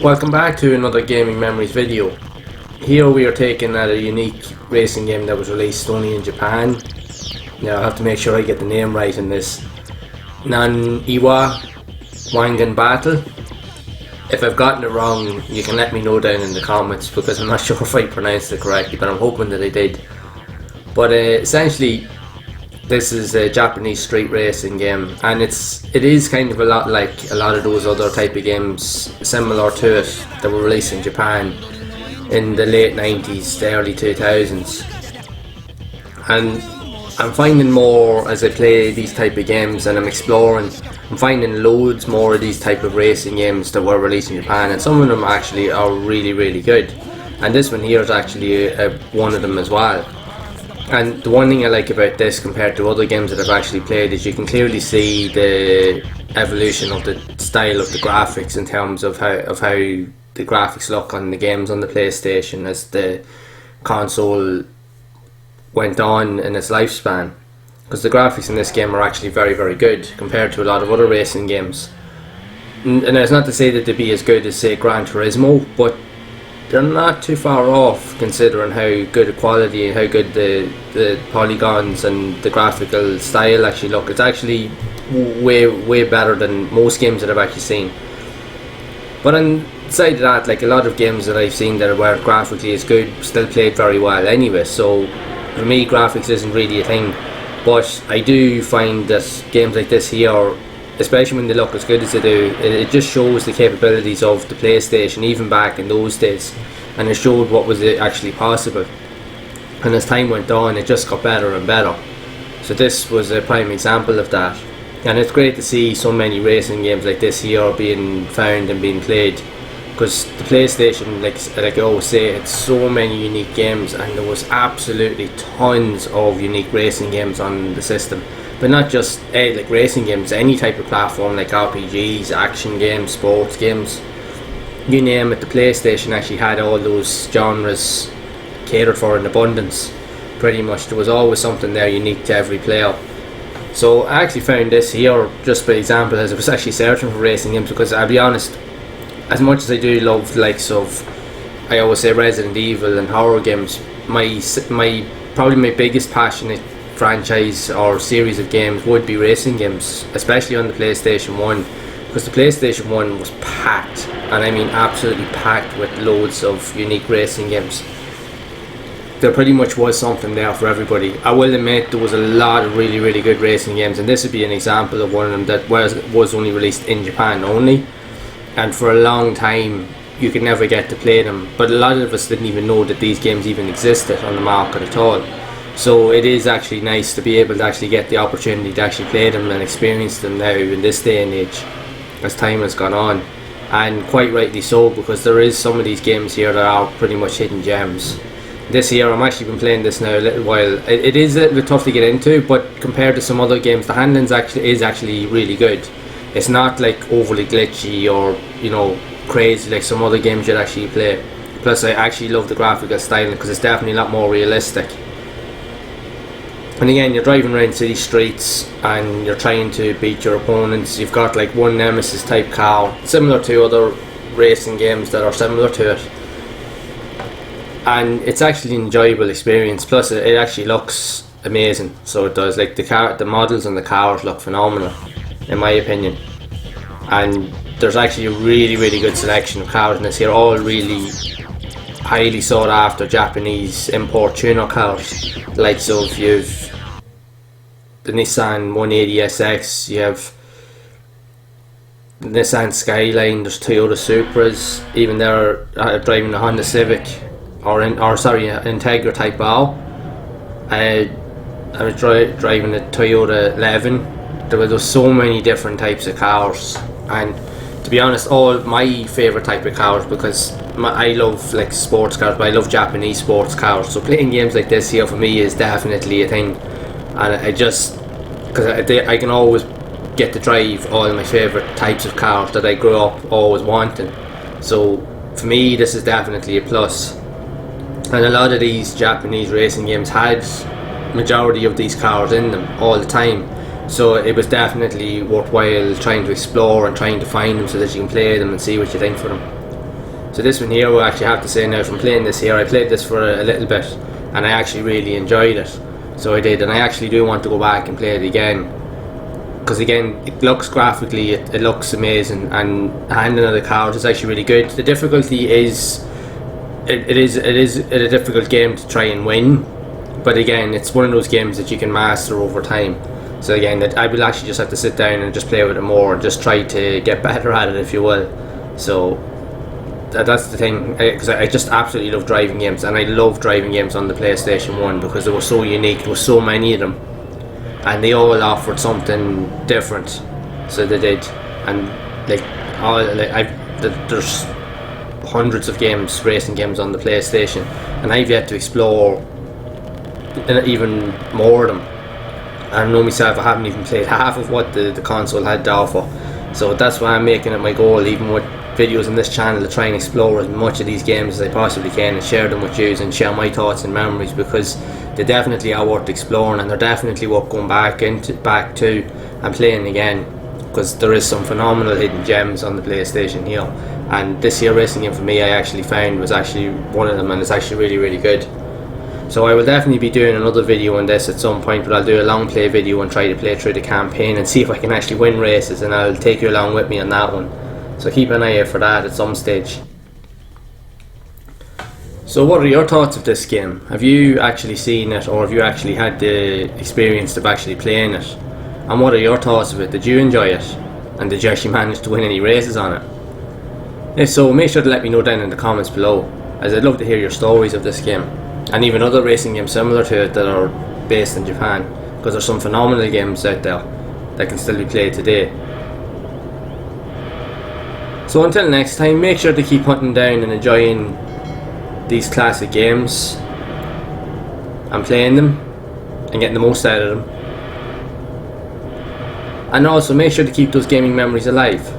Welcome back to another Gaming Memories video. Here we are taking at a unique racing game that was released only in Japan. Now I have to make sure I get the name right in this. Naniwa Wangan Battle. If I've gotten it wrong, you can let me know down in the comments because I'm not sure if I pronounced it correctly, but I'm hoping that I did. But essentially, this is a Japanese street racing game, and it is kind of a lot like a lot of those other type of games similar to it that were released in Japan in the late 90s, the early 2000s. And I'm finding more as I play these type of games and I'm exploring, I'm finding loads more of these type of racing games that were released in Japan, and some of them actually are really good. And this one here is actually one of them as well. And the one thing I like about this compared to other games that I've actually played is you can clearly see the evolution of the style of the graphics in terms of how the graphics look on the games on the PlayStation as the console went on in its lifespan. Because the graphics in this game are actually very good compared to a lot of other racing games. And it's not to say that they'd be as good as, say, Gran Turismo, but they're not too far off considering how good the quality and how good the polygons and the graphical style actually look. It's actually way better than most games that I've actually seen. But on the side of that, like a lot of games that I've seen that were graphically as good still played very well anyway, so for me graphics isn't really a thing. But I do find that games like this here, especially when they look as good as they do, it just shows the capabilities of the PlayStation even back in those days, and it showed what was actually possible. And as time went on, it just got better and better. So this was a prime example of that, and it's great to see so many racing games like this here being found and being played, because the PlayStation, like I always say, it's so many unique games, and there was absolutely tons of unique racing games on the system. But not just like racing games, any type of platform like RPGs, action games, sports games, you name it, the PlayStation actually had all those genres catered for in abundance. Pretty much there was always something there unique to every player. So I actually found this here just by example as I was actually searching for racing games, because I'll be honest, as much as I do love the likes of, I always say, Resident Evil and horror games, probably my biggest passionate franchise or series of games would be racing games, especially on the PlayStation 1, because the PlayStation 1 was packed, and I mean absolutely packed, with loads of unique racing games. There pretty much was something there for everybody. I will admit there was a lot of really good racing games, and this would be an example of one of them that was only released in Japan only, and for a long time you could never get to play them, but a lot of us didn't even know that these games even existed on the market at all. So it is actually nice to be able to actually get the opportunity to actually play them and experience them now in this day and age as time has gone on, and quite rightly so, because there is some of these games here that are pretty much hidden gems. This here, I'm actually been playing this now a little while. It is a little bit tough to get into, but compared to some other games, the handling is actually really good. It's not like overly glitchy or, you know, crazy like some other games you'd actually play. Plus I actually love the graphical styling because it's definitely a lot more realistic. And again, you're driving around city streets and you're trying to beat your opponents. You've got like one nemesis type car, similar to other racing games that are similar to it. And it's actually an enjoyable experience. Plus it actually looks amazing. So it does. Like the models and the cars look phenomenal, in my opinion. And there's actually a really good selection of cars in this here, all really highly sought after Japanese import tuner cars. Like, so if you've the Nissan 180SX, you have the Nissan Skyline, there's Toyota Supras, even they're driving a Honda Civic or Integra Type R. I was driving a Toyota 11. There were so many different types of cars, and to be honest, all my favourite type of cars, because I love like sports cars, but I love Japanese sports cars, so playing games like this here for me is definitely a thing. And because I can always get to drive all of my favourite types of cars that I grew up always wanting, so for me this is definitely a plus. And a lot of these Japanese racing games had majority of these cars in them all the time, so it was definitely worthwhile trying to explore and trying to find them so that you can play them and see what you think for them. So this one here, we'll actually have to say now, from playing this here, I played this for a little bit and I actually really enjoyed it. So I did, and I actually do want to go back and play it again, because again, it looks graphically, it looks amazing, and handling of the cards is actually really good. The difficulty is, it is a difficult game to try and win, but again, it's one of those games that you can master over time. So again, that I will actually just have to sit down and just play with it more, and just try to get better at it, if you will. So that's the thing, because I just absolutely love driving games, and I love driving games on the PlayStation 1 because they were so unique. There were so many of them, and they all offered something different. So they did, and there's hundreds of games, racing games on the PlayStation, and I've yet to explore even more of them. I know myself, I haven't even played half of what the console had to offer. So that's why I'm making it my goal, even with videos on this channel, to try and explore as much of these games as I possibly can and share them with you and share my thoughts and memories, because they definitely are worth exploring, and they're definitely worth going back to and playing again, because there is some phenomenal hidden gems on the PlayStation here, and this here racing game for me I actually found was actually one of them, and it's actually really, really good. So I will definitely be doing another video on this at some point, but I'll do a long play video and try to play through the campaign and see if I can actually win races, and I'll take you along with me on that one. So keep an eye out for that at some stage. So what are your thoughts of this game? Have you actually seen it, or have you actually had the experience of actually playing it? And what are your thoughts of it? Did you enjoy it? And did you actually manage to win any races on it? If so, make sure to let me know down in the comments below, as I'd love to hear your stories of this game, and even other racing games similar to it that are based in Japan, because there's some phenomenal games out there that can still be played today. So until next time, make sure to keep hunting down and enjoying these classic games and playing them and getting the most out of them. And also make sure to keep those gaming memories alive.